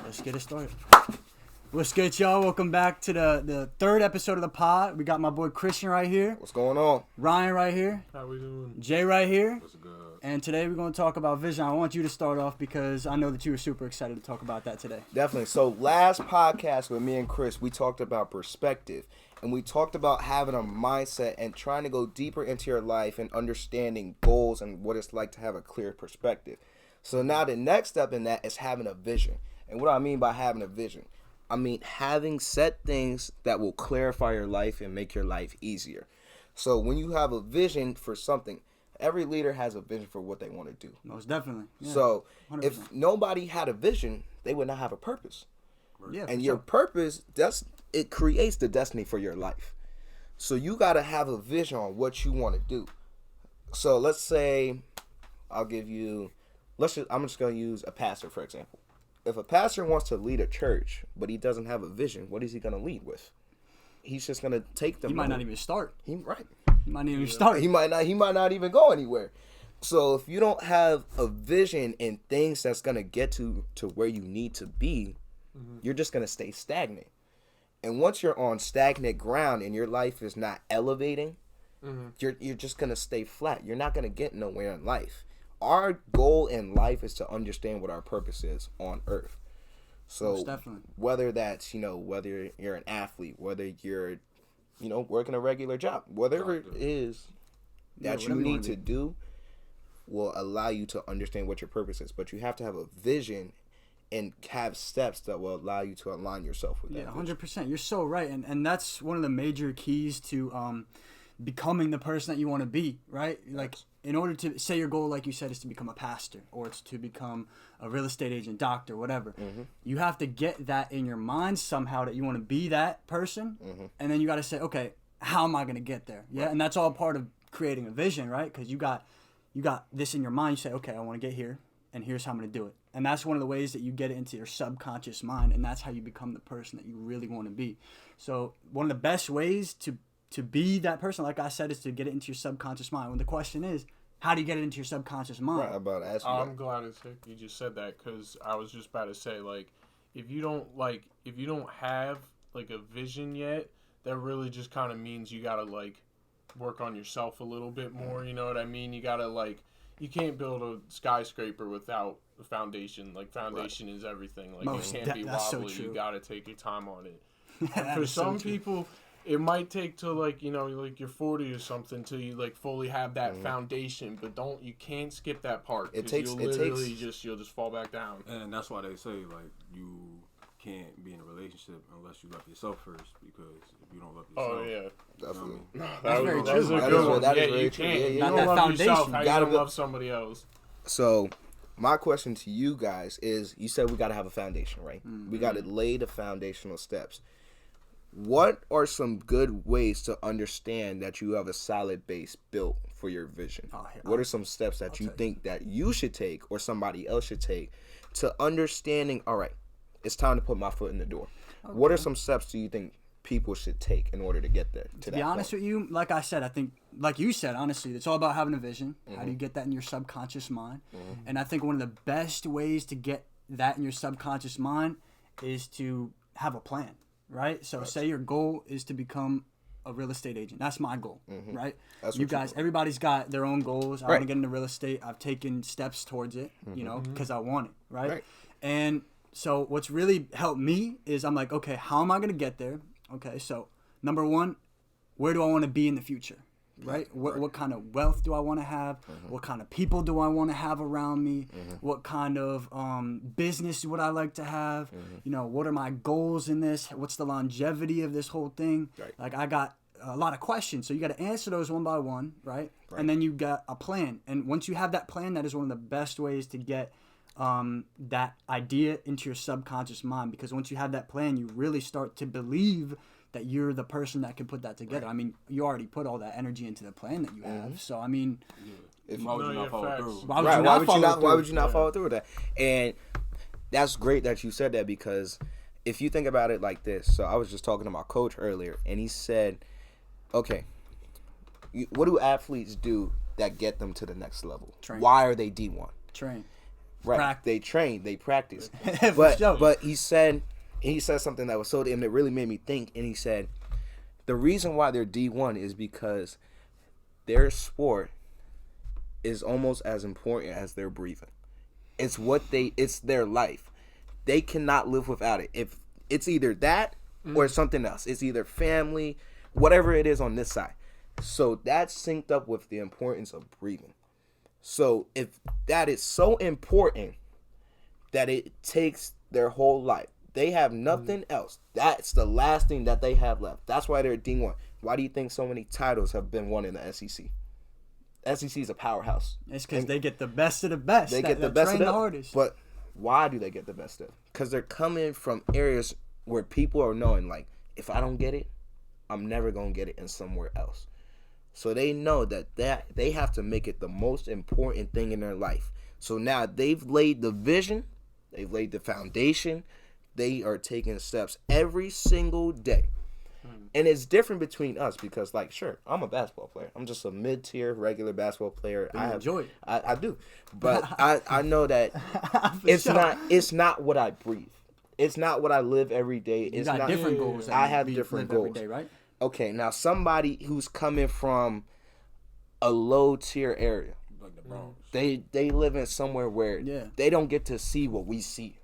Let's get it started. What's good, y'all? Welcome back to the third episode of the pod. We got my boy Christian right here. What's going on? Ryan right here. How we doing? Jay right here. What's good? And today we're going to talk about vision. I want you to start off because I know that you were super excited to talk about that today. Definitely. So last podcast with me and Chris, we talked about perspective. And we talked about having a mindset and trying to go deeper into your life and understanding goals and what it's like to have a clear perspective. So now the next step in that is having a vision. And what I mean by having a vision, I mean having set things that will clarify your life and make your life easier. So when you have a vision for something, every leader has a vision for what they want to do. Most definitely. Yeah, so 100%. if nobody had a vision, they would not have a purpose. Yeah, And your purpose, it creates the destiny for your life. So you got to have a vision on what you want to do. So let's say I'm just going to use a pastor, for example. If a pastor wants to lead a church, but he doesn't have a vision, what is he going to lead with? He's just going to take them. He might not even start. He might not even start. He might not even go anywhere. So if you don't have a vision and things that's going to get to where you need to be, you're just going to stay stagnant. And once you're on stagnant ground and your life is not elevating, you're just going to stay flat. You're not going to get nowhere in life. Our goal in life is to understand what our purpose is on earth. So whether that's, whether you're an athlete, whether you're, working a regular job, whatever it is that you need to do will allow you to understand what your purpose is. But you have to have a vision and have steps that will allow you to align yourself with that. Yeah, 100%. You're so right. And that's one of the major keys to becoming the person that you want to be, right? Like, in order to say your goal, like you said, is to become a pastor or it's to become a real estate agent, doctor, whatever. You have to get that in your mind somehow that you want to be that person. And then you got to say, okay, how am I going to get there? Yeah. Right. And that's all part of creating a vision, right? Because you got this in your mind. You say, okay, I want to get here and here's how I'm going to do it. And that's one of the ways that you get it into your subconscious mind. And that's how you become the person that you really want to be. So one of the best ways to be that person, like I said, is to get it into your subconscious mind. When the question is, how do you get it into your subconscious mind? Right, I'm glad you just said that because I was just about to say, like, if you don't have like a vision yet, that really just kind of means you gotta like work on yourself a little bit more. You know what I mean? You gotta you can't build a skyscraper without a foundation. Like foundation is everything. Like it can't be wobbly. So you gotta take your time on it. For some people, it might take till you're 40 or something till you like fully have that foundation, but you can't skip that part. You'll just fall back down. And that's why they say like you can't be in a relationship unless you love yourself first, because if you don't love yourself, oh yeah, definitely. That's very true. That is very true. Yeah, you don't love yourself. How you gonna love somebody else? So, my question to you guys is: you said we got to have a foundation, right? We got to lay the foundational steps. What are some good ways to understand that you have a solid base built for your vision? What are some steps that you think that you should take or somebody else should take to understanding, all right, it's time to put my foot in the door? What are some steps do you think people should take in order to get there? To be honest with you, like I said, I think, like you said, honestly, it's all about having a vision. How do you get that in your subconscious mind? And I think one of the best ways to get that in your subconscious mind is to have a plan. Right? So say your goal is to become a real estate agent. That's my goal, right? You guys, everybody's got their own goals. I want to get into real estate. I've taken steps towards it, because I want it, right? And so what's really helped me is I'm like, okay, how am I going to get there? Okay, so number one, where do I want to be in the future? Right? What kind of wealth do I want to have? What kind of people do I want to have around me? What kind of business would I like to have? What are my goals in this? What's the longevity of this whole thing? Like, I got a lot of questions. So you got to answer those one by one, right? And then you got a plan. And once you have that plan, that is one of the best ways to get that idea into your subconscious mind. Because once you have that plan, you really start to believe that you're the person that can put that together. I mean, you already put all that energy into the plan that you have. So, I mean, why would you not follow through? Why would you not follow through with that? And that's great that you said that, because if you think about it like this, so I was just talking to my coach earlier, and he said, okay, what do athletes do that get them to the next level? Train. Why are they D1? Train. Right. Practice. They train, they practice. For but sure. but he said something that was so and it really made me think. And he said the reason why they're D1 is because their sport is almost as important as their breathing. It's their life. They cannot live without it. If it's either that or something else. It's either family, whatever it is on this side. So that's synced up with the importance of breathing. So if that is so important that it takes their whole life, they have nothing else. That's the last thing that they have left. That's why they're D1. Why do you think so many titles have been won in the SEC? SEC is a powerhouse. It's because they get the best of the best. They get the best of the hardest. But why do they get the best of? Because they're coming from areas where people are knowing, like, if I don't get it, I'm never going to get it in somewhere else. So they know that they have to make it the most important thing in their life. So now they've laid the vision, they've laid the foundation, they are taking steps every single day. And it's different between us because, like, sure, I'm a basketball player. I'm just a mid-tier regular basketball player. I enjoy it. I do. But I know that it's not what I breathe. It's not what I live every day. It's got not different goals. I have different goals every day, right? Okay, now somebody who's coming from a low-tier area, Like the Bronx. they live in somewhere where they don't get to see what we see.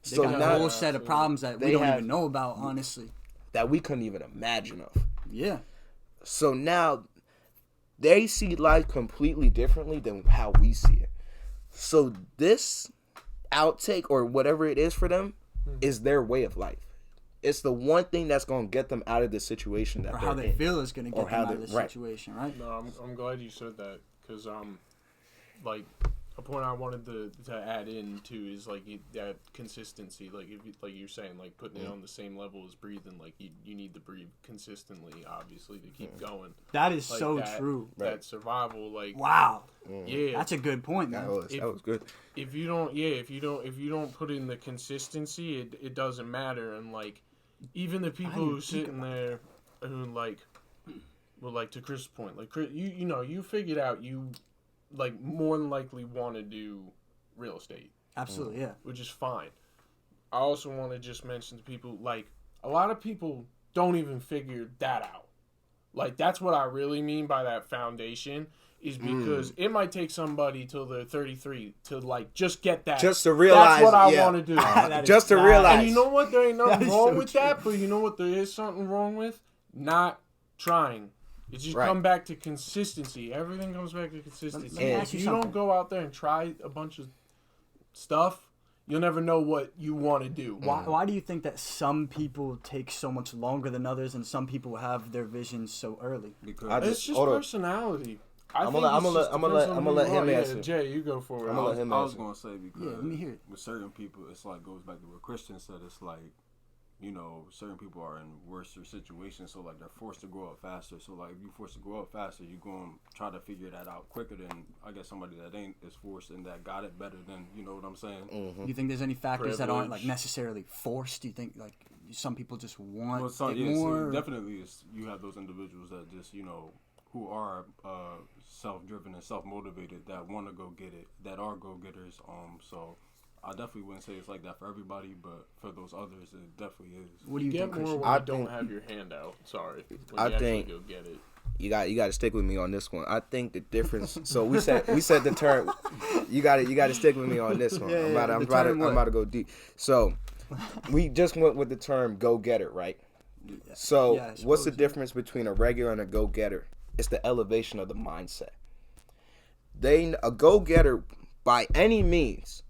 They So got now a whole set of problems that we they don't have- even know about, honestly. that we couldn't even imagine of. Yeah. So now they see life completely differently than how we see it. So this outtake or whatever it is for them is their way of life. It's the one thing that's going to get them out of the situation that Or they're how they in. feel is going to Or get how them out of they- the right. situation, right? No, I'm glad you said that because like a point I wanted to add in too is like that consistency. Like if like you're saying, like putting it on the same level as breathing. Like you need to breathe consistently, obviously, to keep going. That is Like so that, true. That survival, like Wow. yeah, That's a good point, man. That was good. if you don't put in the consistency, it doesn't matter. And like even the people didn't who think sitting there who like, well, like to Chris' point, like Chris, you know you figured out you like more than likely want to do real estate, Absolutely, yeah. which is fine. I also want to just mention to people, like, a lot of people don't even figure that out. Like, that's what I really mean by that foundation, is because it might take somebody till they're 33 to, like, just get that. Just to realize, that's what I yeah. want to do. That Just is to bad. realize. And you know what? There ain't That nothing is wrong so with that, but you know what there is something wrong with? Not trying. It just Right. come back to consistency. Everything comes back to consistency. Let me And ask if you you don't something. go out there and try a bunch of stuff, you'll never know what you want to do. Why do you think that some people take so much longer than others and some people have their visions so early? Because It's just Hold on. personality. I'm gonna let him answer. Yeah, Jay, you go for it. I'm gonna let him I was answer. gonna say because Yeah, let me hear it. with certain people, it's like goes back to what Christian said. It's like, you know, certain people are in worse situations, so like they're forced to grow up faster. So like if you're forced to grow up faster, you're going to try to figure that out quicker than I guess somebody that ain't as forced and that got it better than, you know what I'm saying? You think there's any factors that aren't like Privilege. necessarily forced? Do you think like some people just want Well, so, it yeah, more? so definitely you have those individuals that just, you know, who are self-driven and self-motivated that want to go get it, that are go-getters. So I definitely wouldn't say it's like that for everybody, but for those others, it definitely is. What do you Get think, more Christian? when I you don't think- have your hand out. Sorry. When I you actually think- go get it. You got to stick with me on this one. I think the difference. So we said the term. You got to stick with me on this one. Yeah, yeah, I'm the term what? about to go deep. So we just went with the term go getter, right? So Yeah, I what's the suppose, yeah. difference between a regular and a go getter? It's the elevation of the mindset. A go getter by any means,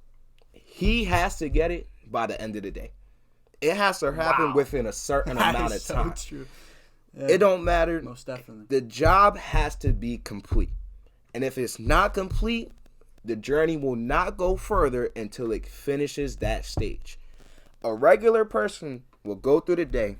he has to get it by the end of the day. It has to happen Wow. within a certain That amount is of time. so true. Yeah, It don't matter. most definitely. The job has to be complete. And if it's not complete, the journey will not go further until it finishes that stage. A regular person will go through the day.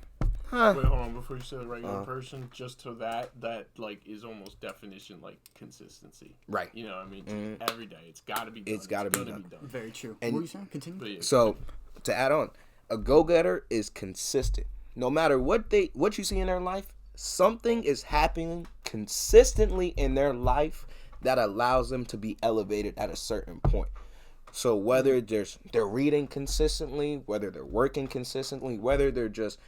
Wait, hold on. Before you say the regular person, just to that like is almost definition like consistency. Right. You know what I mean? Just every day. It's got to be done. It's gotta be gonna done. Very true. And- what were you saying? Continue. But yeah, So, to add on, a go-getter is consistent. No matter what you see in their life, something is happening consistently in their life that allows them to be elevated at a certain point. So whether they're reading consistently, whether they're working consistently, whether they're just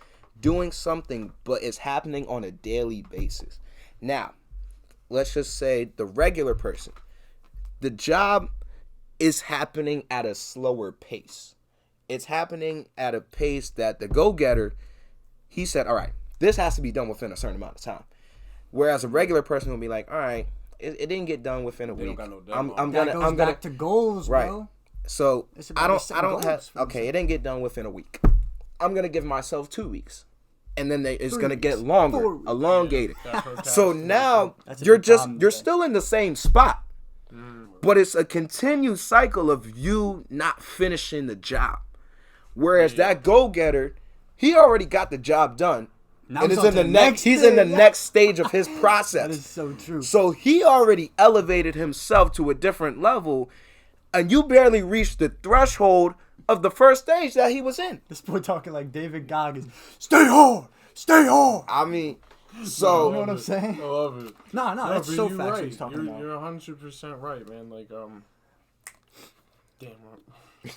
doing something, but it's happening on a daily basis. Now, let's just say the regular person, the job is happening at a slower pace. It's happening at a pace that the go-getter, he said, all right, this has to be done within a certain amount of time. Whereas a regular person will be like, all right, it didn't get done within a week. Don't got no I'm deadline. gonna back to goals, right. bro. So It's I about don't have goals for okay. It didn't get done within a week. I'm gonna give myself 2 weeks, and then it's 3 gonna get weeks, longer, 4 weeks. elongated. That So procrastination. now That's a you're big just problem you're today. still in the same spot, but it's a continued cycle of you not finishing the job. Whereas that go-getter, he already got the job done, Now and it's is on in to the the next. next He's in the thing. next stage of his process. That is so true. So he already elevated himself to a different level, and you barely reached the threshold of the first stage that he was in. This boy talking like David Goggins. Stay hard. Stay hard. I mean, You so know what I'm saying? I love it. No, No, that's but so you're facts what right. he's talking about. You're 100% right, man. Like, damn,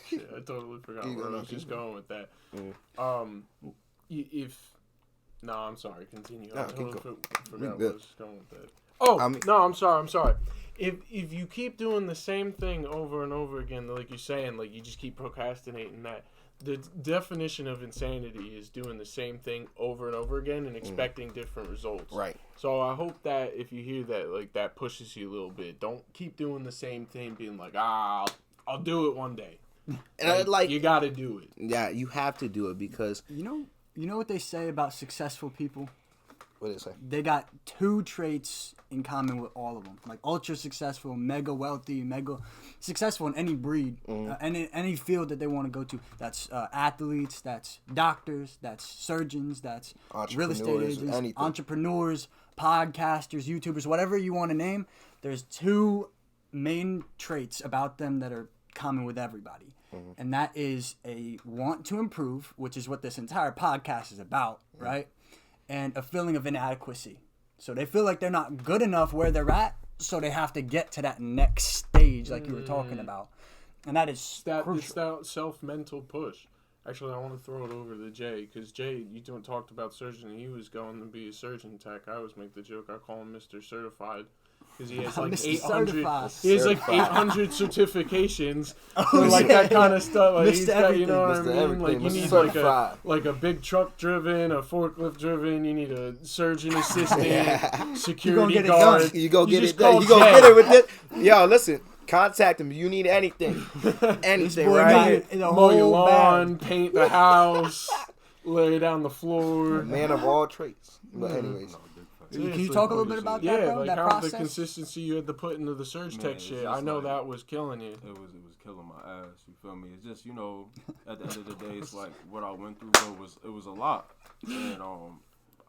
shit, I totally forgot where I was just going with that. No, I'm sorry. Continue. No, I keep totally going. forgot We where I good. was going with that. Oh, I mean- no, I'm sorry. If you keep doing the same thing over and over again, like you're saying, like you just keep procrastinating that. The definition of insanity is doing the same thing over and over again and expecting different results. Right. So I hope that if you hear that, like that pushes you a little bit. Don't keep doing the same thing, being like, I'll do it one day. And like, You got to do it. yeah, you have to do it because You know what they say about successful people? what did it say? They got 2 traits in common with all of them. Like ultra successful, mega wealthy, mega successful in any breed, any field that they want to go to. That's athletes, that's doctors, that's surgeons, that's real estate Entrepreneurs, agents, anything. entrepreneurs, podcasters, YouTubers, whatever you want to name. There's 2 main traits about them that are common with everybody. And that is a want to improve, which is what this entire podcast is about, right? And a feeling of inadequacy. So they feel like they're not good enough where they're at, so they have to get to that next stage like you were talking about. And that is It's crucial. that self-mental push. Actually, I want to throw it over to Jay, because Jay, you talked about surgeon, and he was going to be a surgeon tech. I always make the joke, I call him Mr. Certified, because he has like Mr. 800. Certified. He has like Certified. 800 certifications, Oh, for like yeah, that kind yeah. of stuff. Like he's Mr. got, you know what I Everything. mean? Mr. Like you Everything. need Mr. like Certified. a big truck driven, a forklift driven. You need a surgeon assistant, You security gonna get it guard. done. You go get just it done. call You go Jay. get it with this. Yo, listen, contact him. You need anything, anything, boy right? got it in the Mow your whole lawn, bag. paint the house, lay down the floor. Man of all traits. But anyways, Can you talk a little bit about that, Yeah, bro? like That how process? the consistency you had to put into the surge Man, tech it's shit. just I know like- that was killing you. It was killing my ass. You feel me? It's just, you know, at the end of the day, it's like what I went through though was a lot, and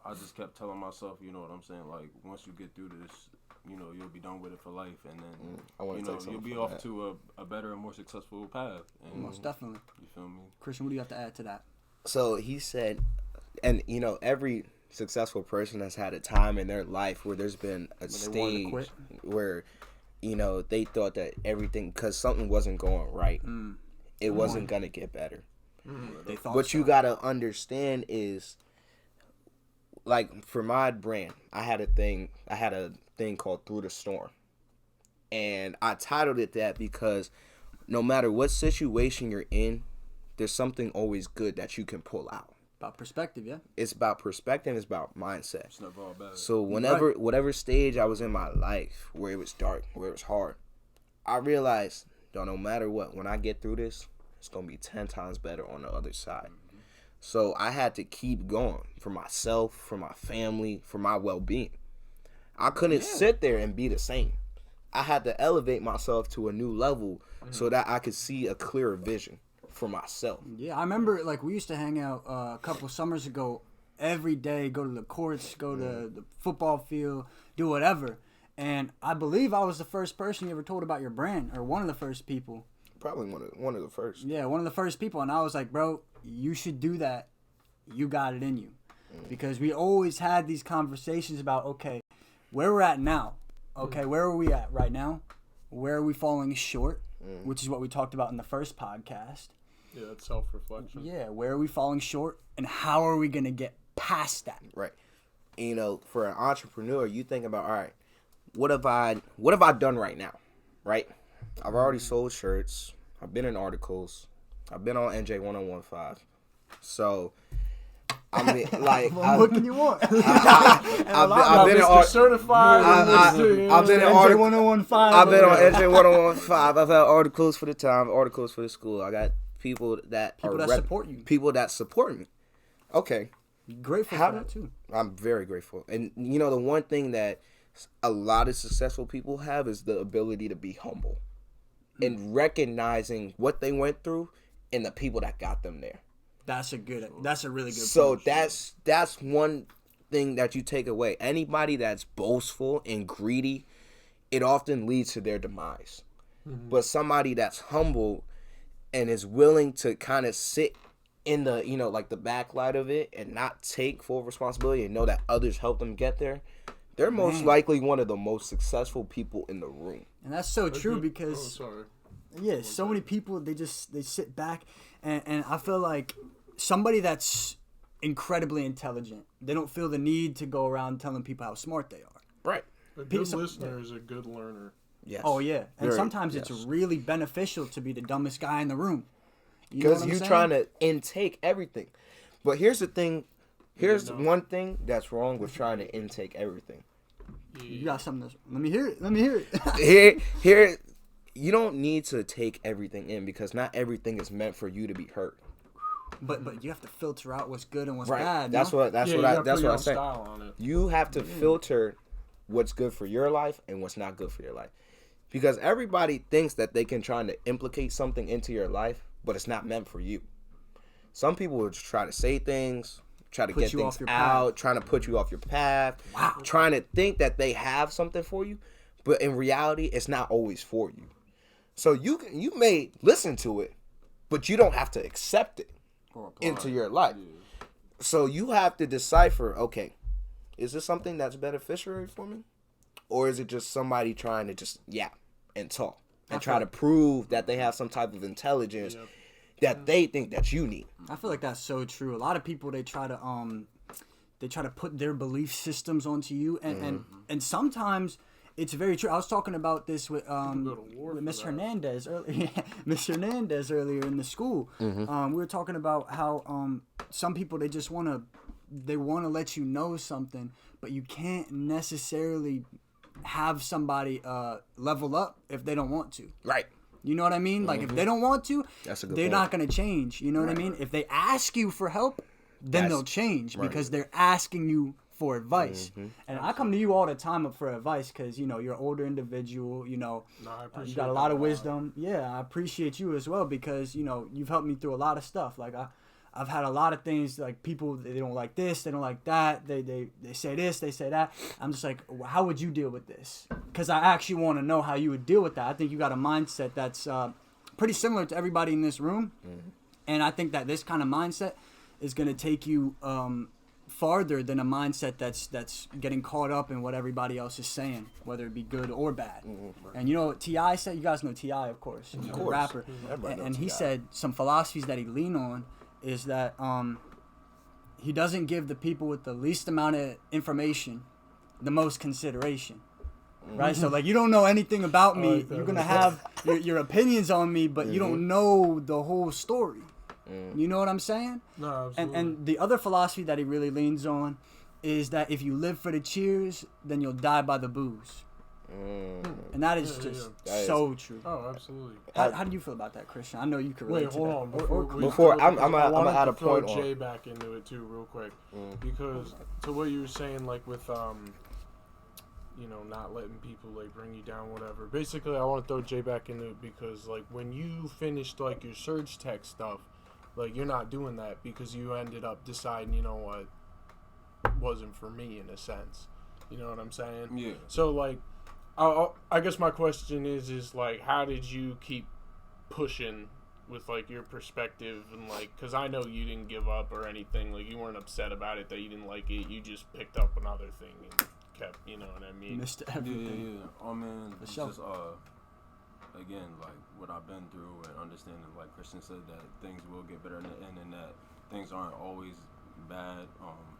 I just kept telling myself, you know what I'm saying, like once you get through this, you know, you'll be done with it for life, and then I wanna you take know something you'll be from off that. to a better and more successful path. And Most definitely. you feel me? Christian, what do you have to add to that? so he said, and you know, every successful person has had a time in their life where there's been a they wanted to stage quit? where, you know, they thought that everything, because something wasn't going right, it wasn't gonna get better. They thought What so. you gotta understand is, like for my brand, I had a thing called Through the Storm, and I titled it that because no matter what situation you're in, there's something always good that you can pull out. About perspective, yeah? It's about perspective. It's about mindset. It's never all bad. So whatever stage I was in my life where it was dark, where it was hard, I realized, no matter what, when I get through this, it's gonna be 10 times better on the other side. So I had to keep going for myself, for my family, for my well-being. I couldn't sit there and be the same. I had to elevate myself to a new level so that I could see a clearer vision for myself. Yeah, I remember, like, we used to hang out a couple summers ago every day, go to the courts, go to the football field, do whatever. And I believe I was the first person you ever told about your brand, or one of the first people. Probably one of the first. Yeah, one of the first people. And I was like, bro, you should do that. You got it in you. Because we always had these conversations about, okay, where we're at now. Okay, where are we at right now? Where are we falling short? which is what we talked about in the first podcast. Yeah, that's self-reflection. Yeah, where are we falling short, and how are we gonna get past that? Right. And, you know, for an entrepreneur, you think about, all right, what have I done right now? Right? I've already sold shirts. I've been in articles. I've been on NJ1015. So, I mean, like, What can you want? I've been in Mr. Certified. I've been in articles. NJ1015. I've been on NJ1015. I've had articles for the time, articles for the school. I got people that support you. People that support me. Okay. Grateful for that too. I'm very grateful. And you know, the one thing that a lot of successful people have is the ability to be humble and recognizing what they went through and the people that got them there. That's a really good So point. that's one thing that you take away. Anybody that's boastful and greedy, it often leads to their demise. But somebody that's humble and is willing to kind of sit in the, you know, like the backlight of it and not take full responsibility and know that others helped them get there, they're most likely one of the most successful people in the room. And that's so true because Sorry. so many people they sit back and I feel like somebody that's incredibly intelligent, they don't feel the need to go around telling people how smart they are. Right. A good listener is a good learner. Yes. Oh yeah, and Very, sometimes it's yes. really beneficial to be the dumbest guy in the room. You know Because what I'm you're saying? trying to intake everything. But here's the thing. Here's one thing that's wrong with trying to intake everything. You got something. Let me hear it. Let me hear it. Here, you don't need to take everything in because not everything is meant for you to be heard. But you have to filter out what's good and what's Right. bad. That's no? what I say. Style on it. You have to filter what's good for your life and what's not good for your life. Because everybody thinks that they can try to implicate something into your life, but it's not meant for you. Some people will just try to say things, try to get things out, trying to put you off your path, trying to think that they have something for you, but in reality, it's not always for you. So you may listen to it, but you don't have to accept it into your life. So you have to decipher, okay, is this something that's beneficial for me? Or is it just somebody trying to just yap and talk and try to prove that they have some type of intelligence that they think that you need? I feel like that's so true. A lot of people they try to put their belief systems onto you, and sometimes it's very true. I was talking about this with Miss Hernandez earlier. Miss Hernandez earlier in the school. We were talking about how some people they want to let you know something, but you can't necessarily have somebody level up if they don't want to. Right. You know what I mean? Like if they don't want to, they're not going to change. You know what I mean? If they ask you for help, then they'll change because they're asking you for advice. And I come to you all the time for advice because, you know, you're an older individual, you know, you got a lot of wisdom. Yeah, I appreciate you as well because, you know, you've helped me through a lot of stuff. Like I've had a lot of things like people, they don't like this, they don't like that. They say this, they say that. I'm just like, how would you deal with this? Because I actually want to know how you would deal with that. I think you got a mindset that's pretty similar to everybody in this room. And I think that this kind of mindset is going to take you farther than a mindset that's getting caught up in what everybody else is saying, whether it be good or bad. And you know what T.I. said? You guys know T.I., of course. He's a rapper. And he said some philosophies that he leaned on is that he doesn't give the people with the least amount of information the most consideration. Right? So, like, you don't know anything about me. You're going to have your opinions on me, but you don't know the whole story. You know what I'm saying? No, absolutely. And the other philosophy that he really leans on is that if you live for the cheers, then you'll die by the booze. And that is so true. Oh, absolutely. How do you feel about that, Christian? I know you can relate to that. I'm gonna add a point on. Jay back into it too, real quick, because to what you were saying, like with you know, not letting people like bring you down, whatever. Basically, I want to throw Jay back into it because like when you finished like your surge tech stuff, like you're not doing that because you ended up deciding, you know what, wasn't for me in a sense. You know what I'm saying? Yeah. So like, I guess my question is like, how did you keep pushing with like your perspective and like, because I know you didn't give up or anything. Like you weren't upset about it that you didn't like it. You just picked up another thing and kept, you know what I mean? Missed everything. Yeah. Oh man, it's just again, like what I've been through and understanding, like Christian said, that things will get better in the end, and that things aren't always bad.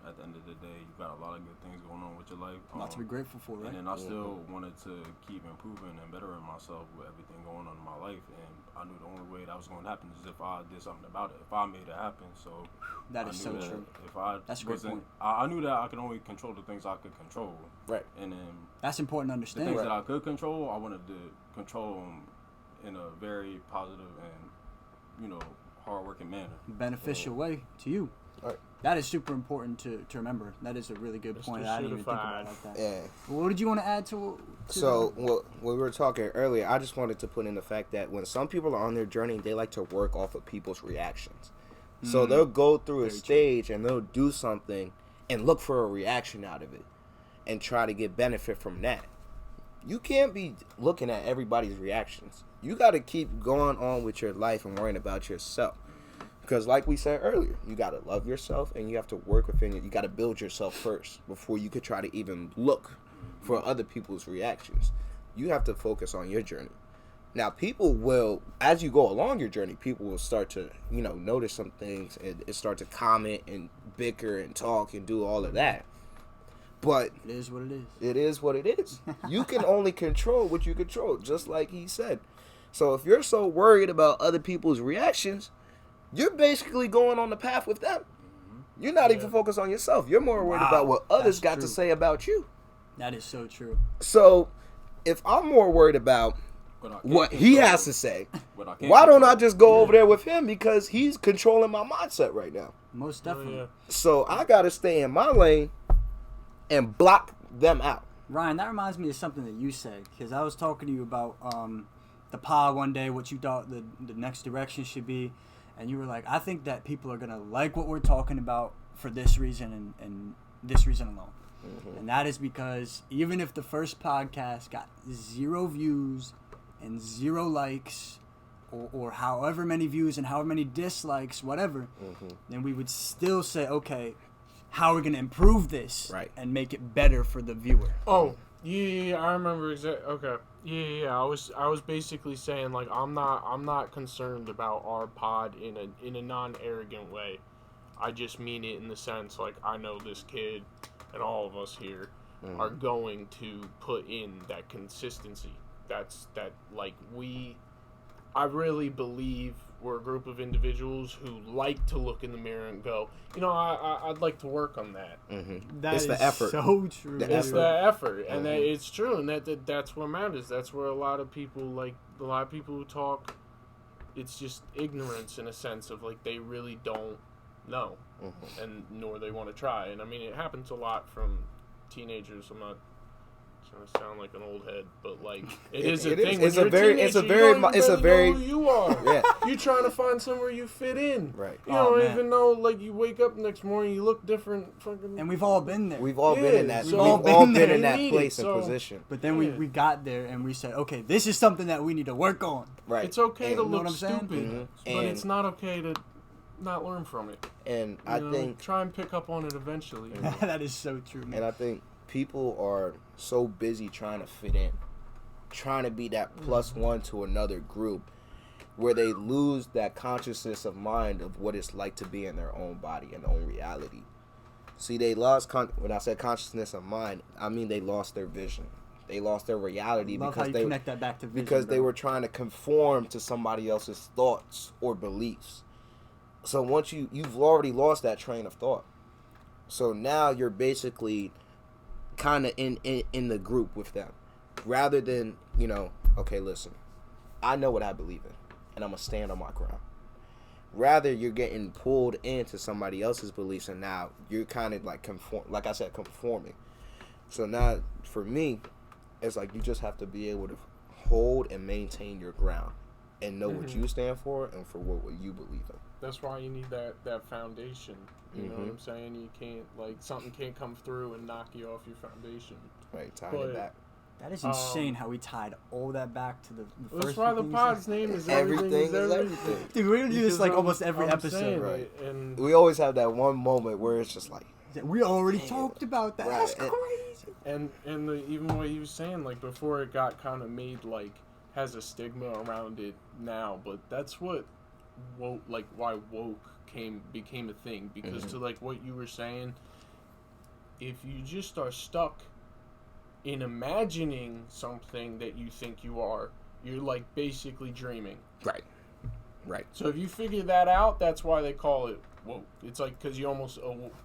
At the end of the day, you got a lot of good things going on with your life. A lot to be grateful for, right? And then I still wanted to keep improving and bettering myself with everything going on in my life. And I knew the only way that was going to happen is if I did something about it. If I made it happen. So that is so true. If I that's a great point. I knew that I could only control the things I could control. Right. And then that's important to understand. The things that I could control, I wanted to control them in a very positive and, hard-working manner. Beneficial way to you. Right. That is super important to remember. That is a really good point. I didn't even think about it like that. Yeah. What did you want to add to so, when we were talking earlier, I just wanted to put in the fact that when some people are on their journey, they like to work off of people's reactions. So they'll go through a stage and they'll do something and look for a reaction out of it and try to get benefit from that. You can't be looking at everybody's reactions. You got to keep going on with your life and worrying about yourself. Because like we said earlier, you got to love yourself and you have to work within it. You got to build yourself first before you could try to even look for other people's reactions. You have to focus on your journey. Now, people will, as you go along your journey, people will start to, notice some things and start to comment and bicker and talk and do all of that. But it is what it is. It is what it is. You can only control what you control, just like he said. So if you're so worried about other people's reactions, you're basically going on the path with them. You're not even focused on yourself. You're more worried about what others got to say about you. That is so true. So if I'm more worried about what he has to say, why don't I just go over there with him? Because he's controlling my mindset right now. Most definitely. So I got to stay in my lane and block them out. Ryan, that reminds me of something that you said. Because I was talking to you about the pod one day, what you thought the next direction should be. And you were like, I think that people are going to like what we're talking about for this reason and this reason alone. Mm-hmm. And that is because even if the first podcast got 0 views and 0 likes or however many views and however many dislikes, whatever, then we would still say, okay, how are we going to improve this and make it better for the viewer? Oh, yeah, I remember exactly. Okay. Yeah. I was basically saying, like, I'm not concerned about our pod in a non-arrogant way. I just mean it in the sense, like, I know this kid and all of us here are going to put in that consistency. I really believe we're a group of individuals who like to look in the mirror and go, I'd like to work on that. Mm-hmm. That it's is the effort. So true. It's the effort, and it's true, and that's what matters. That's where a lot of people who talk, it's just ignorance in a sense of, like, they really don't know, and nor they want to try. And I mean, it happens a lot from teenagers. I'm not trying to sound like an old head, but, like, it is a thing. It's a very you are. Yeah. You're trying to find somewhere you fit in. Right. You don't even know, like, you wake up next morning, you look different. Fucking. And we've all been there. We've all been in that. We've all been in that place and position. But then we got there and we said, okay, this is something that we need to work on. Right. It's okay to look stupid, but it's not okay to not learn from it. And I think try and pick up on it eventually. That is so true, man. And I think people are so busy trying to fit in, trying to be that plus one to another group, where they lose that consciousness of mind of what it's like to be in their own body and own reality. See, they lost, when I said consciousness of mind, I mean they lost their vision. They lost their reality because they connect that back to vision, because they were trying to conform to somebody else's thoughts or beliefs. So once you've already lost that train of thought. So now you're basically kind of in the group with them, rather than, okay, listen, I know what I believe in and I'm gonna stand on my ground. Rather, you're getting pulled into somebody else's beliefs, and now you're kind of like conforming. So now for me, it's like you just have to be able to hold and maintain your ground and know what you stand for and for what you believe in. That's why you need that foundation. You know what I'm saying? You can't, like, something can't come through and knock you off your foundation. Right, tying it back. That is insane how we tied all that back to the first. That's why the pod's name is Everything. Dude, we're going to do this like almost every episode. Right. And we always have that one moment where it's just like, we already talked about that. Right. That's crazy. And even what he was saying, like, before it got kind of made, like, has a stigma around it now, but that's what woke, like why woke became a thing, because to like what you were saying, if you just are stuck in imagining something that you think you are, you're like basically dreaming. Right. So if you figure that out, that's why they call it woke. It's like because you almost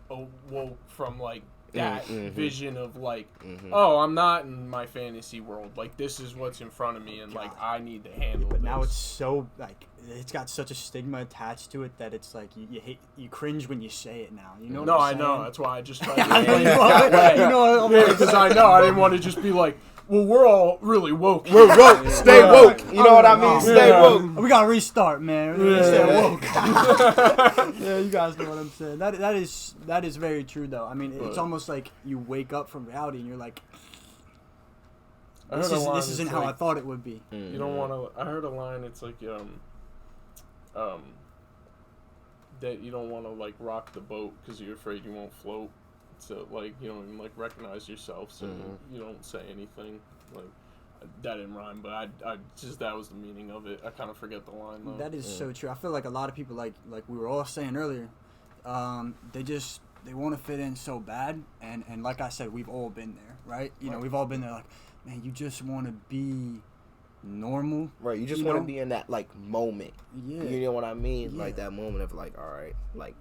awoke from like that vision of like, oh, I'm not in my fantasy world. Like this is what's in front of me, and like I need to handle. But this. now it's so like it's got such a stigma attached to it that it's like you cringe when you say it now. You know? No, what I I'm know. saying? That's why I just tried to I know explain you it are. that way. You know, Yeah, because I know I didn't want to just be like, well, we're all really woke. We're woke. Stay woke. You know what I mean? Stay woke. We gotta restart, man. Stay woke. Yeah, you guys know what I'm saying. That is very true, though. I mean, it's almost like you wake up from reality and you're like, this isn't how I thought it would be. You don't want to. I heard a line. It's like that you don't want to like rock the boat because you're afraid you won't float. So like you don't even like recognize yourself, so you don't say anything. Like that didn't rhyme, but I just that was the meaning of it. I kind of forget the line though. That is so true. I feel like a lot of people, like we were all saying earlier, they want to fit in so bad, and like I said, we've all been there, right? You know, we've all been there. Like, man, you just want to be normal, right? You just want to be in that like moment. Yeah, you know what I mean? Yeah. Like that moment of like, all right, like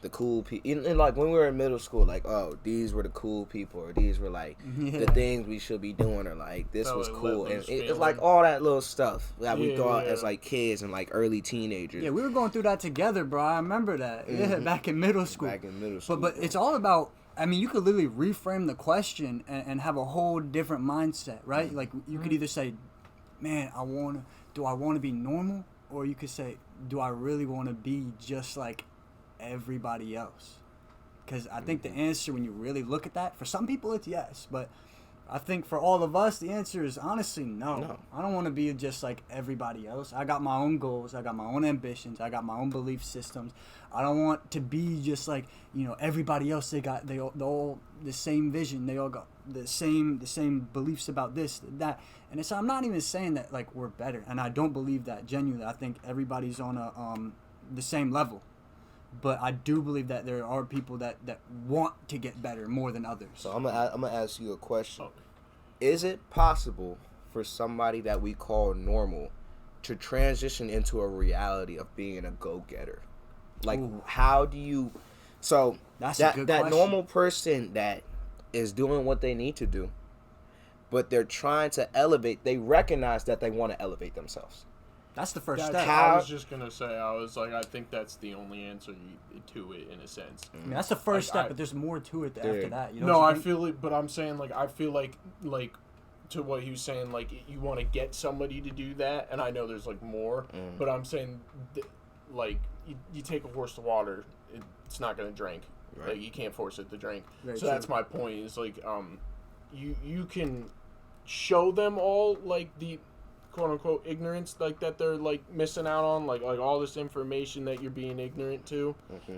the cool people. And like when we were in middle school, like, oh, these were the cool people, or these were like the things we should be doing, or like this was cool, and it's like all that little stuff that we thought as like kids and like early teenagers. Yeah, we were going through that together, bro. I remember that. Yeah, back in middle school. But it's all about. I mean, you could literally reframe the question and have a whole different mindset, right? Like you could either say, man, do I want to be normal? Or you could say, do I really want to be just like everybody else? Because I think the answer, when you really look at that, for some people it's yes, but I think for all of us, the answer is honestly no. I don't want to be just like everybody else. I got my own goals. I got my own ambitions. I got my own belief systems. I don't want to be just like, everybody else. They all the same vision. They all got the same beliefs about this, that. And it's, I'm not even saying that like we're better. And I don't believe that genuinely. I think everybody's on the same level. But I do believe that there are people that want to get better more than others. So I'm gonna ask you a question. Is it possible for somebody that we call normal to transition into a reality of being a go-getter? Like, how do you... So That's a good that question. normal person that is doing what they need to do, but they're trying to elevate, they recognize that they want to elevate themselves. That's the first That's, step. I was just gonna say, I think that's the only answer to it in a sense. I mean, that's the first step, but there's more to it after that. You know no, what I I mean? feel it, but I'm saying like I feel like to what he was saying, like you want to get somebody to do that, and I know there's like more, but I'm saying like you take a horse to water, it's not gonna drink. Right. Like you can't force it to drink. Very true. That's my point. Is like you can show them all like the quote unquote ignorance like that they're like missing out on like all this information that you're being ignorant to,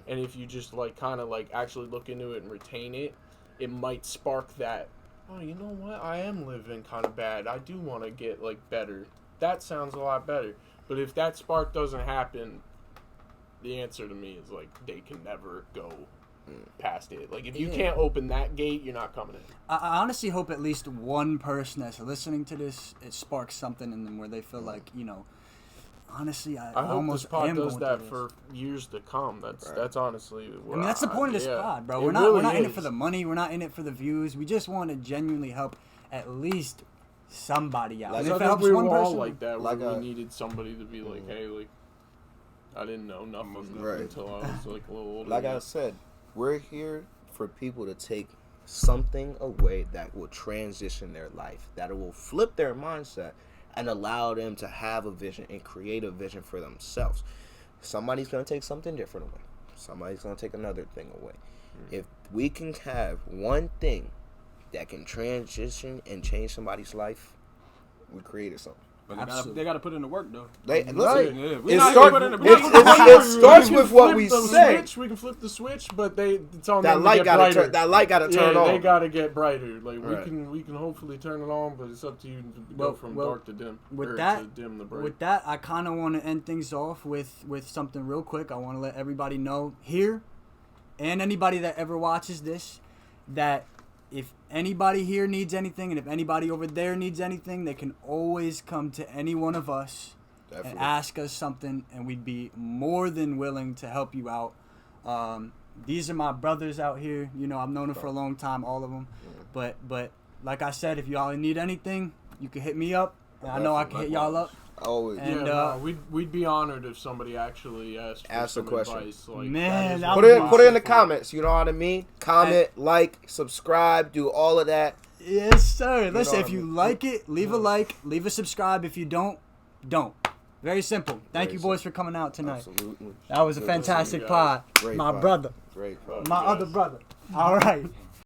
and if you just like kind of like actually look into it and retain it, it might spark that, oh, you know what, I am living kind of bad, I do want to get like better. That sounds a lot better. But if that spark doesn't happen, the answer to me is like they can never go past it. Like if you can't open that gate, you're not coming in. I honestly hope at least one person that's listening to this, it sparks something in them where they feel like, honestly, I hope almost this pod am does going that through for years to come. That's honestly. I mean, that's the point of this pod, bro. We're not in it for the money. We're not in it for the views. We just want to genuinely help at least somebody out. Like, if I it think helps we one were all person, like that. Like we needed somebody to be like, hey, like I didn't know nothing until I was like a little older. Like I said, we're here for people to take something away that will transition their life, that will flip their mindset and allow them to have a vision and create a vision for themselves. Somebody's going to take something different away. Somebody's going to take another thing away. If we can have one thing that can transition and change somebody's life, we created something. But Absolutely. they gotta put in the work though. They Right. listen. Yeah, It we're not start- putting in the it- work. it starts We can with what flip we the say. switch, we can flip the switch, but it's on That them light to get gotta brighter. turn. That light gotta turn yeah, on. they gotta get brighter. Like Right. we can hopefully turn it on, but it's up to you to Well- go from well, dark to dim. with or that- to dim the bright. With that, I kind of want to end things off with something real quick. I want to let everybody know here, and anybody that ever watches this, that if anybody here needs anything, and if anybody over there needs anything, they can always come to any one of us Definitely. and ask us something, and we'd be more than willing to help you out. These are my brothers out here. You know, I've known them for a long time, all of them. But like I said, if y'all need anything, you can hit me up. And I know I can hit y'all up. Always. And, yeah, we'd be honored if somebody actually asked for Ask a some question. advice. Like, Man, that Put would it be put it in the awesome. comments. You know what I mean? Comment, like, subscribe, do all of that. Yes, sir. Listen, know if what I you mean? like it, leave a like, leave a subscribe. If you don't. Very simple. Thank Very you, boys, for coming out tonight. Absolutely. That was a Good fantastic listening, pod. guys. Great My pod. brother. Great. My other brother. All right.